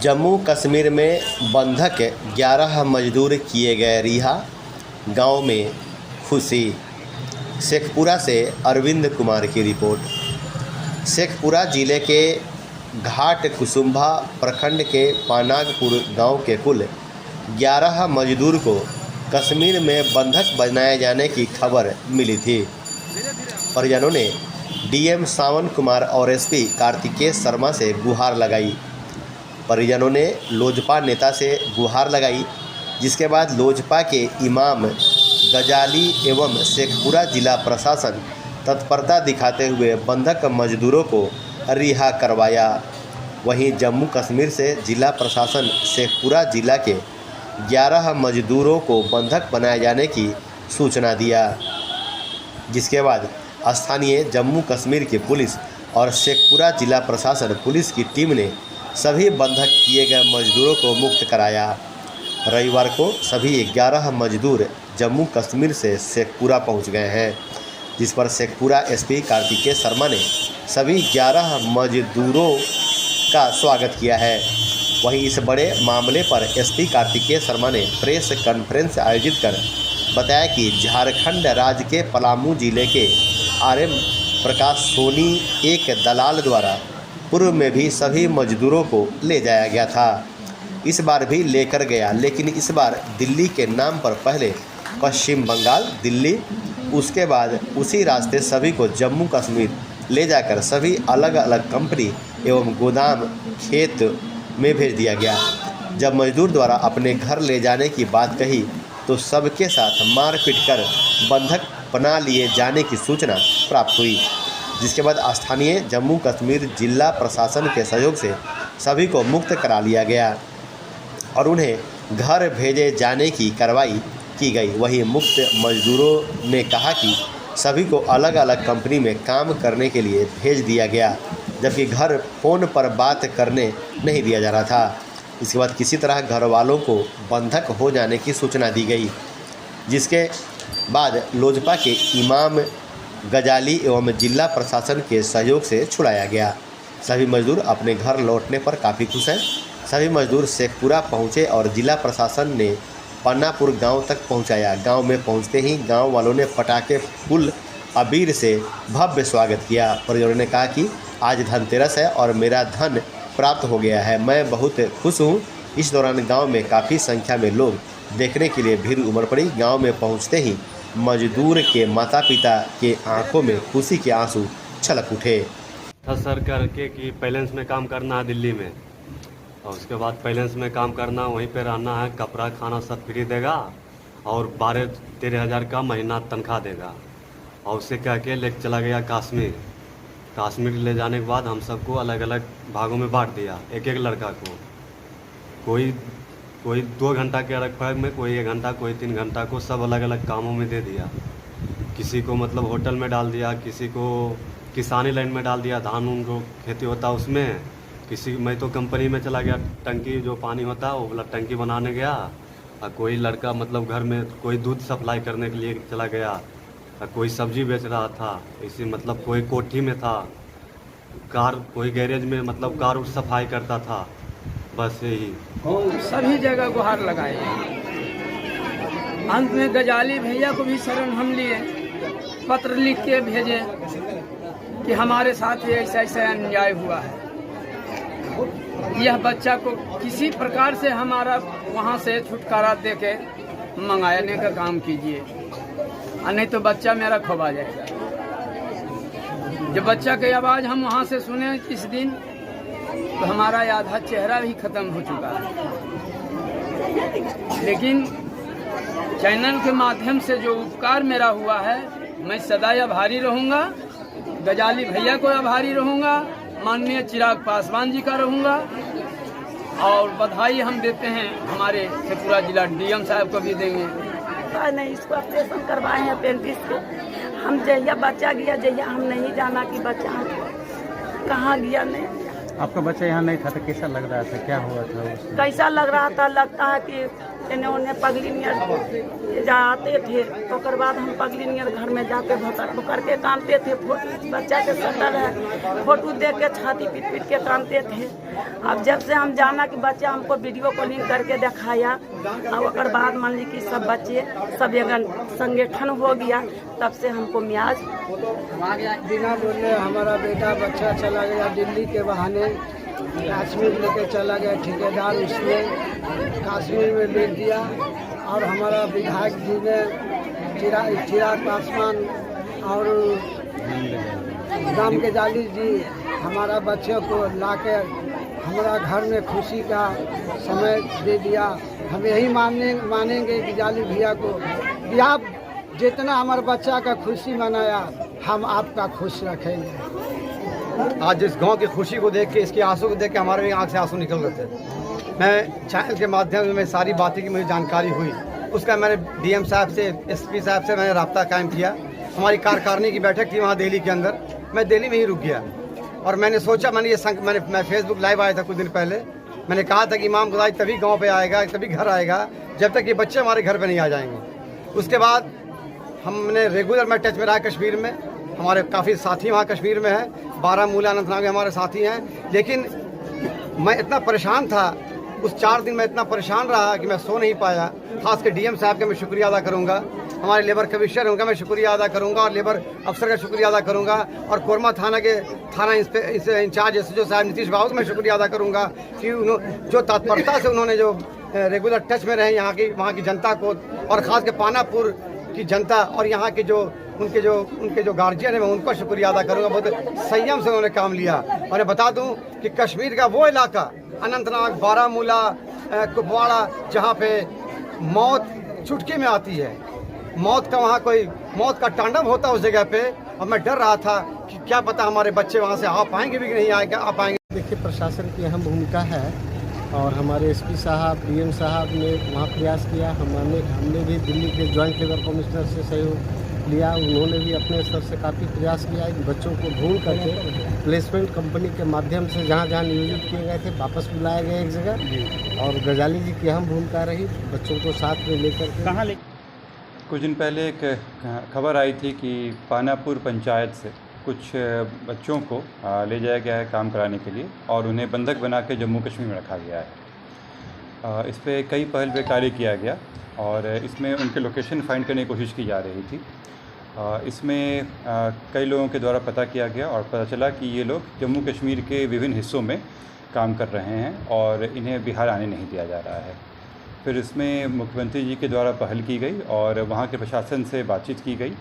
जम्मू कश्मीर में बंधक 11 मजदूर किए गए रिहा, गांव में खुशी। शेखपुरा से अरविंद कुमार की रिपोर्ट। शेखपुरा जिले के घाट कुसुम्भा प्रखंड के पानागपुर गांव के कुल 11 मजदूर को कश्मीर में बंधक बनाए जाने की खबर मिली थी। परिजनों ने डीएम सावन कुमार और एसपी कार्तिकेय शर्मा से गुहार लगाई। परिजनों ने लोजपा नेता से गुहार लगाई, जिसके बाद लोजपा के इमाम गजाली एवं शेखपुरा जिला प्रशासन तत्परता दिखाते हुए बंधक मजदूरों को रिहा करवाया। वहीं जम्मू कश्मीर से जिला प्रशासन शेखपुरा जिला के 11 मजदूरों को बंधक बनाए जाने की सूचना दिया, जिसके बाद स्थानीय जम्मू कश्मीर की पुलिस और शेखपुरा जिला प्रशासन पुलिस की टीम ने सभी बंधक किए गए मजदूरों को मुक्त कराया। रविवार को सभी 11 मजदूर जम्मू कश्मीर से शेखपुरा पहुंच गए हैं, जिस पर शेखपुरा एसपी कार्तिकेय शर्मा ने सभी 11 मजदूरों का स्वागत किया है। वहीं इस बड़े मामले पर एसपी कार्तिकेय शर्मा ने प्रेस कॉन्फ्रेंस आयोजित कर बताया कि झारखंड राज्य के पलामू जिले के आरएम प्रकाश सोनी एक दलाल द्वारा पूर्व में भी सभी मजदूरों को ले जाया गया था। इस बार भी लेकर गया, लेकिन इस बार दिल्ली के नाम पर पहले पश्चिम बंगाल, दिल्ली, उसके बाद उसी रास्ते सभी को जम्मू कश्मीर ले जाकर सभी अलग अलग कंपनी एवं गोदाम खेत में भेज दिया गया। जब मजदूर द्वारा अपने घर ले जाने की बात कही तो सबके साथ मारपीट कर बंधक बना लिए जाने की सूचना प्राप्त हुई, जिसके बाद स्थानीय जम्मू कश्मीर जिला प्रशासन के सहयोग से सभी को मुक्त करा लिया गया और उन्हें घर भेजे जाने की कार्रवाई की गई। वहीं मुक्त मजदूरों ने कहा कि सभी को अलग अलग कंपनी में काम करने के लिए भेज दिया गया, जबकि घर फ़ोन पर बात करने नहीं दिया जा रहा था। इसके बाद किसी तरह घर वालों को बंधक हो जाने की सूचना दी गई, जिसके बाद लोजपा के इमाम गजाली एवं जिला प्रशासन के सहयोग से छुड़ाया गया। सभी मजदूर अपने घर लौटने पर काफ़ी खुश हैं। सभी मजदूर शेखपुरा पहुंचे और जिला प्रशासन ने पन्नापुर गांव तक पहुंचाया। गांव में पहुंचते ही गांव वालों ने पटाखे, फूल, अबीर से भव्य स्वागत किया। परिजनों ने कहा कि आज धनतेरस है और मेरा धन प्राप्त हो गया है, मैं बहुत खुश हूँ। इस दौरान गांव में काफ़ी संख्या में लोग देखने के लिए भीड़ उमड़ पड़ी। गांव में पहुंचते ही मजदूर के माता पिता के आंखों में खुशी के आंसू छलक उठे। सर करके कि पैलेंस में काम करना है दिल्ली में, और उसके बाद पैलेंस में काम करना, वहीं पे रहना है, कपड़ा खाना सब फ्री देगा और 12-13 हज़ार का महीना तनख्वाह देगा। और उससे कह के लेके चला गया कश्मीर। कश्मीर ले जाने के बाद हम सबको अलग अलग भागों में बांट दिया, एक एक लड़का को। कोई 2 घंटा के रखवाग में, कोई 1 घंटा, कोई 3 घंटा को, सब अलग अलग कामों में दे दिया। किसी को मतलब होटल में डाल दिया, किसी को किसानी लाइन में डाल दिया, धान उन को खेती होता उसमें। मैं तो कंपनी में चला गया, टंकी जो पानी होता वो वाला टंकी बनाने गया। और कोई लड़का मतलब घर में कोई दूध सप्लाई करने के लिए चला गया, और कोई सब्जी बेच रहा था, इसी मतलब कोई कोठी में था, कोई गैरेज में मतलब कार सफाई करता था। बस यही सभी जगह गुहार लगाए। अंत में गजाली भैया को भी शरण हम लिए, पत्र लिख के भेजे कि हमारे साथ ऐसा ऐसा अन्याय हुआ है। यह बच्चा को किसी प्रकार से हमारा वहाँ से छुटकारा दे के मंगाने का काम कीजिए, और नहीं तो बच्चा मेरा खोवा जाएगा। जब बच्चा की आवाज़ हम वहाँ से सुने इस दिन, तो हमारा आधा चेहरा भी खत्म हो चुका है। लेकिन चैनल के माध्यम से जो उपकार मेरा हुआ है, मैं सदा आभारी रहूँगा। गजाली भैया को आभारी रहूँगा, माननीय चिराग पासवान जी का रहूँगा, और बधाई हम देते हैं हमारे शेखपुरा जिला डीएम साहब को भी देंगे। नहीं, इसको ऑपरेशन करवाए हैं अपेंडिक्स के। हम जहिया बच्चा गया, जहिया हम नहीं जाना कि बच्चा कहाँ गया, नहीं आपका बच्चा यहाँ नहीं था तो कैसा लग रहा था, क्या हुआ था उसमें? कैसा लग रहा था, लगता है कि इन्हें उन्हें पगली नियर जाते थे, ओकर बाद हम पगली नियर घर में जाके भोकर के कानते थे। फोटो बच्चा के सटल है, फोटो देख के छाती पीट पीट के कानते थे। अब जब से हम जाना कि बच्चा हमको वीडियो कॉलिंग करके दिखाया, और ओकर बाद मान ली कि सब बच्चे सब एक संगठन हो गया, तब से हमको मियाज बिना बोले हमारा बेटा बच्चा चला गया दिल्ली के बहाने, कश्मीर लेके चला गया ठेकेदार, उसने कश्मीर में बेच दिया। और हमारा विधायक जी ने चिराग पासवान और राम गजाली जी हमारा बच्चे को लाके हमारा घर में खुशी का समय दे दिया। हम यही मानेंगे गजाली भैया को कि आप जितना हमारे बच्चा का खुशी मनाया, हम आपका खुश रखेंगे। आज इस गांव की खुशी को देख के, इसके आंसू को देख के हमारे भी आंख से आंसू निकल रहे थे। मैं चैनल के माध्यम से सारी बातें की मुझे जानकारी हुई, उसका मैंने डीएम साहब से, एसपी साहब से मैंने रब्ता कायम किया। हमारी कार्यकारिणी की बैठक थी वहाँ दिल्ली के अंदर, मैं दिल्ली में ही रुक गया और मैंने सोचा, मैं फेसबुक लाइव आया था कुछ दिन पहले, मैंने कहा था कि इमाम गजाली तभी गाँव पर आएगा, तभी घर आएगा जब तक ये बच्चे हमारे घर पर नहीं आ जाएंगे। उसके बाद हमने रेगुलर मैं टच में रहा कश्मीर में, हमारे काफ़ी साथी वहाँ कश्मीर में हैं, बारामूला अनंतनाग में हमारे साथी हैं। लेकिन मैं इतना परेशान था, उस 4 दिन में इतना परेशान रहा कि मैं सो नहीं पाया। खास कर डीएम साहब का मैं शुक्रिया अदा करूँगा, हमारे लेबर कमिश्नर उनका मैं शुक्रिया अदा करूँगा और लेबर अफसर का शुक्रिया अदा करूँगा, और कोरमा थाना के थाना इंचार्ज एसएचओ साहब नीतीश बाबू का मैं शुक्रिया अदा करूँगा कि जो तत्परता से उन्होंने जो रेगुलर टच में रहे वहाँ की जनता को, और ख़ास कर पानापुर की जनता और यहाँ के उनके जो गार्जियन है, मैं उनका शुक्रिया अदा करूँगा। बहुत संयम से उन्होंने काम लिया। और मैं बता दूं कि कश्मीर का वो इलाका अनंतनाग, बारामूला, कुपवाड़ा, जहाँ पे मौत चुटकी में आती है, मौत का तांडव होता है उस जगह पे, और मैं डर रहा था कि क्या पता हमारे बच्चे वहाँ से आ पाएंगे भी कि नहीं आ पाएंगे। देखिए, प्रशासन की अहम भूमिका है और हमारे एसपी साहब, डीएम साहब ने वहाँ प्रयास किया। हमने भी दिल्ली के जॉइंट लेबर कमिश्नर से सहयोग लिया, उन्होंने भी अपने स्तर से काफ़ी प्रयास किया इन बच्चों को ढूंढ करके प्लेसमेंट कंपनी के माध्यम से जहाँ जहाँ नियोजित किए गए थे वापस बुलाया गया एक जगह, और गजाली जी की अहम भूमिका रही बच्चों को साथ में लेकर के। कहाँ कुछ दिन पहले एक खबर आई थी कि पानापुर पंचायत से कुछ बच्चों को ले जाया गया है काम कराने के लिए और उन्हें बंधक बना के जम्मू कश्मीर में रखा गया है। इस पर कई पहल पे कार्य किया गया और इसमें उनके लोकेशन फाइंड करने की कोशिश की जा रही थी। इसमें कई लोगों के द्वारा पता किया गया और पता चला कि ये लोग जम्मू कश्मीर के विभिन्न हिस्सों में काम कर रहे हैं और इन्हें बिहार आने नहीं दिया जा रहा है। फिर इसमें मुख्यमंत्री जी के द्वारा पहल की गई और वहाँ के प्रशासन से बातचीत की गई।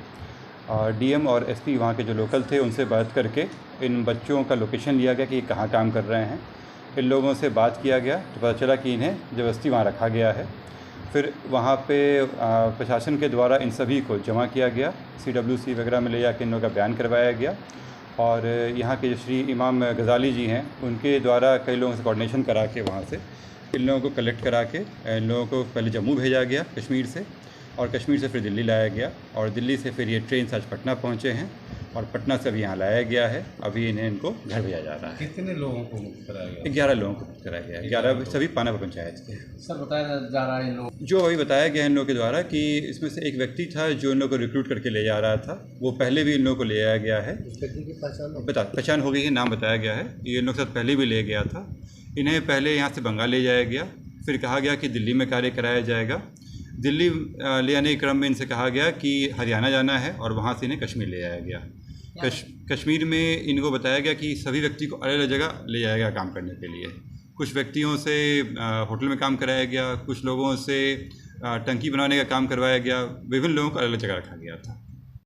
डीएम और एसपी वहाँ के जो लोकल थे उनसे बात करके इन बच्चों का लोकेशन लिया गया कि ये कहाँ काम कर रहे हैं। इन लोगों से बात किया गया तो पता चला कि इन्हें ज़बरदस्ती वहाँ रखा गया है। फिर वहाँ पे प्रशासन के द्वारा इन सभी को जमा किया गया, CWC वगैरह में ले जाकर इन लोगों का बयान करवाया गया और यहाँ के जो श्री इमाम गजाली जी हैं उनके द्वारा कई लोगों से कोऑर्डिनेशन करा के वहाँ से इन लोगों को कलेक्ट करा के इन लोगों को पहले जम्मू भेजा गया कश्मीर से, और कश्मीर से फिर दिल्ली लाया गया और दिल्ली से फिर ये ट्रेन से आज पटना पहुँचे हैं और पटना से अभी यहाँ लाया गया है। अभी इनको घर भेजा जा रहा है। कितने लोगों को मुक्त कराया गया? 11 लोगों को मुक्त कराया गया है। 11 सभी पानापुर पंचायत के। सर, बताया जा रहा है इन लोग जो अभी बताया गया इन लोगों के द्वारा कि इसमें से एक व्यक्ति था जो इन लोगों को रिक्रूट करके ले जा रहा था, वो पहले भी इन लोगों को ले आया गया है। पहचान हो गई है, नाम बताया गया है। ये इन लोग के साथ पहले भी ले गया था। इन्हें पहले यहाँ से बंगाल ले जाया गया, फिर कहा गया कि दिल्ली में कार्य कराया जाएगा। दिल्ली ले आने के क्रम में इनसे कहा गया कि हरियाणा जाना है और वहाँ से इन्हें कश्मीर ले आया गया। कश्मीर में इनको बताया गया कि सभी व्यक्ति को अलग अलग जगह ले जाया गया काम करने के लिए। कुछ व्यक्तियों से होटल में काम कराया गया, कुछ लोगों से टंकी बनाने का काम करवाया गया, विभिन्न लोगों को अलग अलग जगह रखा गया था।